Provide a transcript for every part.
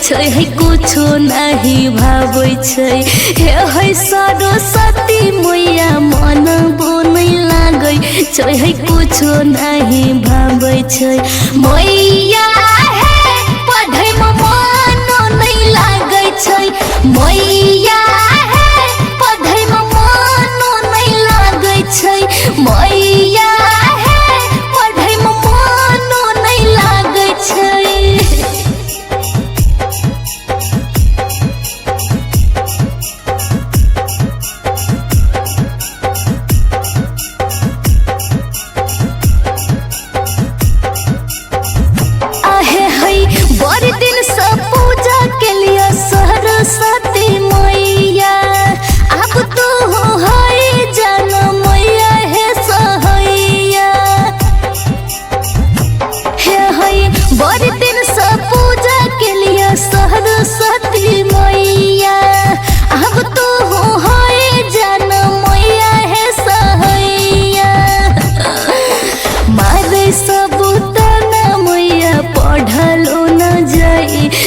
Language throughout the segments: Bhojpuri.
छै है कुछो नहीं भाबै छै हे है सरस्वती मैया मन बोनै लागै छै है कुछो नहीं भाबै छै मैया हे पढ़ै में मन नहीं लागै छै मैया हे पढ़ै में मन नहीं लागै छै मैया हे पढ़ै में मन नहीं लागै छै। बड़ दिन से पूजा के लिए सरस्वती मैया अब तो है जन मैया हे सहैया हे बड़ दिन से पूजा के लिए सरस्वती मैया अब तो है जन मैया हे सहैया मारे सब तना मैया पढ़लो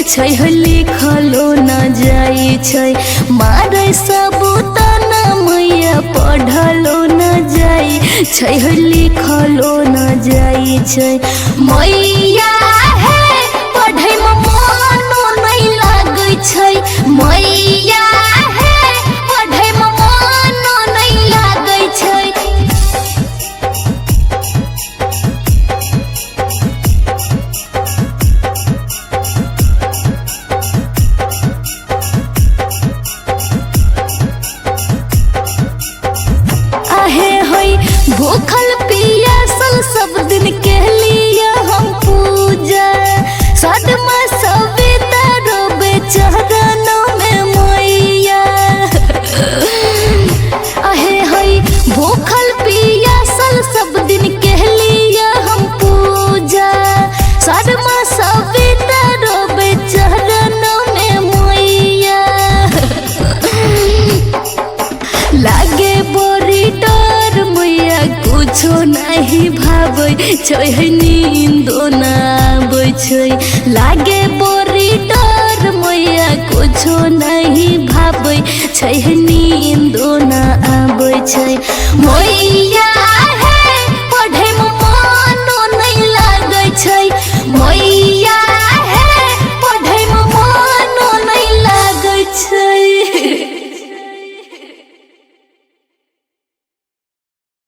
छै लिखलो न जाई छै मारे सब तना मैया पढ़लो न जाई छै लिखलो न जाई छै मैया हे पढ़ै में मन नहीं लागै छै मैया हे पढ़ै में मन नहीं लागै छै। भूखल पियासल सब दिन के लिए हम पूजा सदमा सविता रोबे चरणों में मैया आहे हई भूखल पियासल सब दिन के लिए हम पूजा सदमा सविता रोबे चरणों में मैया लागे बड़ी डर मैया कुछो नहीं भाबै छै नींदो न आबै छै लागे बड़ी डर मैया कुछो नहीं भाबै छै नींदो न आबै छै मैया